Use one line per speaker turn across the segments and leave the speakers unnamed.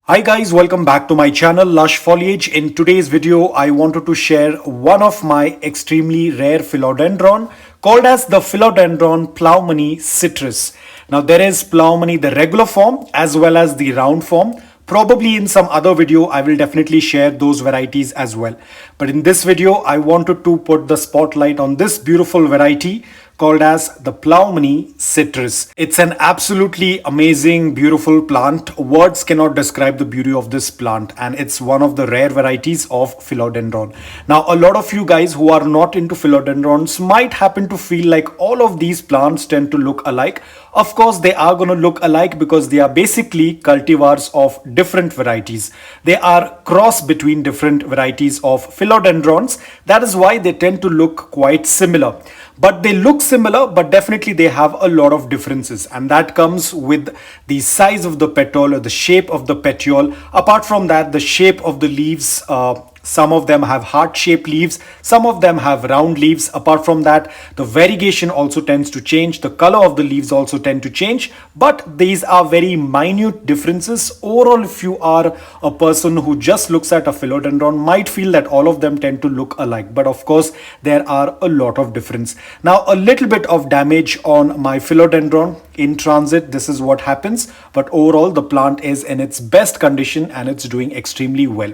Hi guys, welcome back to my channel Lush Foliage. In today's video, I wanted to share one of my extremely rare philodendron called as the Philodendron Plough-Money citrus. Now there is Plough-Money the regular form as well as the round form. Probably in some other video, I will definitely share those varieties as well. But in this video, I wanted to put the spotlight on this beautiful variety called as the Plough-Money citrus. It's an absolutely amazing, beautiful plant. Words cannot describe the beauty of this plant, and it's one of the rare varieties of philodendron. Now, a lot of you guys who are not into philodendrons might happen to feel like all of these plants tend to look alike. Of course, they are going to look alike because they are basically cultivars of different varieties. They are cross between different varieties of philodendrons. That is why they tend to look quite similar. But they look similar, but definitely they have a lot of differences, and that comes with the size of the petiole or the shape of the petiole. Apart from that, the shape of the leaves. Some of them have heart-shaped leaves, some of them have round leaves. Apart from that, the variegation also tends to change. The color of the leaves also tend to change, but these are very minute differences. Overall, if you are a person who just looks at a philodendron, might feel that all of them tend to look alike. But of course, there are a lot of difference. Now, a little bit of damage on my philodendron in transit. This is what happens, but overall the plant is in its best condition and it's doing extremely well.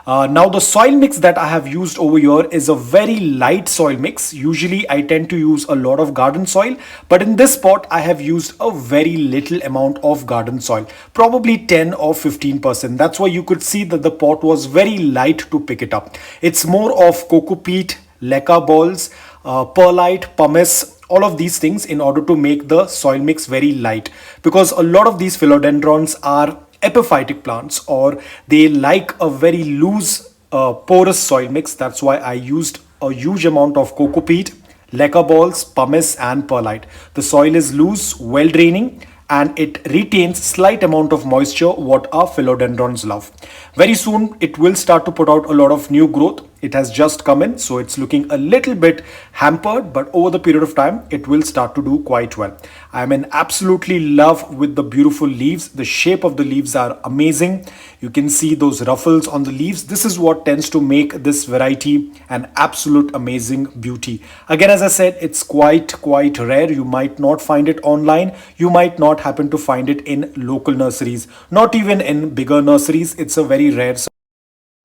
Now the soil mix that I have used over here is a very light soil mix. Usually I tend to use a lot of garden soil, but in this pot I have used a very little amount of garden soil, probably 10 or 15%. That's why you could see that the pot was very light to pick it up. It's more of coco peat, leca balls, perlite, pumice, all of these things in order to make the soil mix very light, because a lot of these philodendrons are epiphytic plants, or they like a very loose porous soil mix. That's why I used a huge amount of coco peat, leca balls, pumice and perlite. The soil is loose, well draining, and it retains slight amount of moisture, what our philodendrons love. Very soon it will start to put out a lot of new growth. It has just come in, so it's looking a little bit hampered, but over the period of time it will start to do quite well. I am in absolutely love with the beautiful leaves. The shape of the leaves are amazing. You can see those ruffles on the leaves. This is what tends to make this variety an absolute amazing beauty. Again, as I said, it's quite rare. You might not find it online. You might not happen to find it in local nurseries, not even in bigger nurseries. It's a very rare.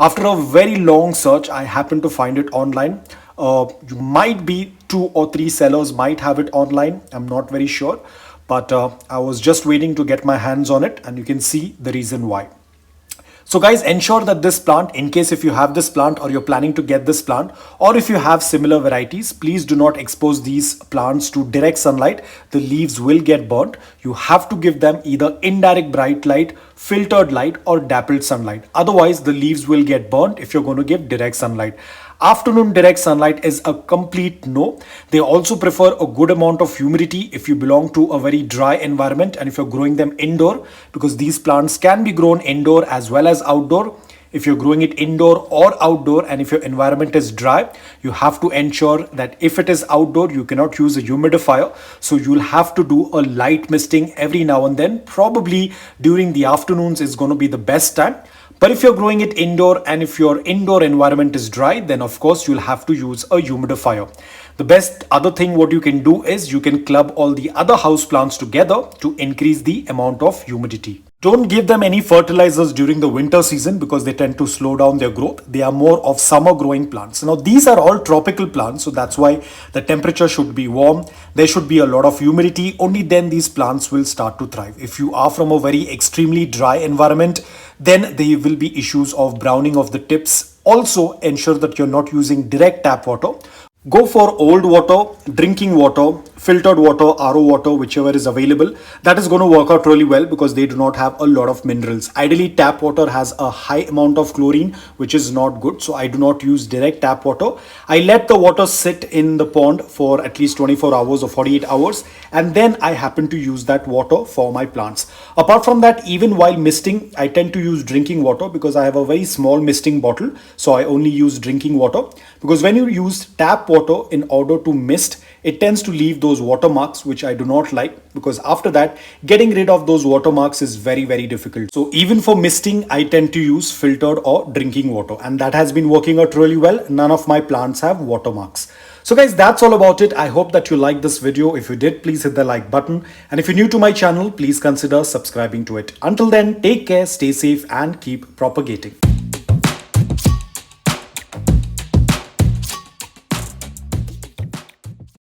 After a very long search, I happened to find it online. You might be 2 or 3 sellers might have it online. I'm not very sure, but I was just waiting to get my hands on it, and you can see the reason why. So guys, ensure that this plant, in case if you have this plant or you're planning to get this plant, or if you have similar varieties, please do not expose these plants to direct sunlight. The leaves will get burnt. You have to give them either indirect bright light, filtered light or dappled sunlight. Otherwise, the leaves will get burnt if you're going to give direct sunlight. Afternoon direct sunlight is a complete no. They also prefer a good amount of humidity if you belong to a very dry environment and if you're growing them indoor, because these plants can be grown indoor as well as outdoor. If you're growing it indoor or outdoor, and if your environment is dry, you have to ensure that if it is outdoor, you cannot use a humidifier. So you'll have to do a light misting every now and then. Probably during the afternoons is going to be the best time. But if you're growing it indoor and if your indoor environment is dry, then of course you'll have to use a humidifier. The best other thing what you can do is you can club all the other house plants together to increase the amount of humidity. Don't give them any fertilizers during the winter season because they tend to slow down their growth. They are more of summer growing plants. Now these are all tropical plants, so that's why the temperature should be warm. There should be a lot of humidity. Only then these plants will start to thrive. If you are from a very extremely dry environment, then there will be issues of browning of the tips. Also ensure that you're not using direct tap water. Go for old water, drinking water, filtered water, RO water, whichever is available. That is going to work out really well because they do not have a lot of minerals. Ideally, tap water has a high amount of chlorine, which is not good. So I do not use direct tap water. I let the water sit in the pond for at least 24 hours or 48 hours. And then I happen to use that water for my plants. Apart from that, even while misting, I tend to use drinking water because I have a very small misting bottle. So I only use drinking water, because when you use tap water in order to mist, it tends to leave those watermarks, which I do not like, because after that, getting rid of those watermarks is very, very difficult. So even for misting, I tend to use filtered or drinking water, and that has been working out really well. None of my plants have watermarks. So guys, that's all about it. I hope that you liked this video. If you did, please hit the like button. And if you're new to my channel, please consider subscribing to it. Until then, take care, stay safe, and keep propagating.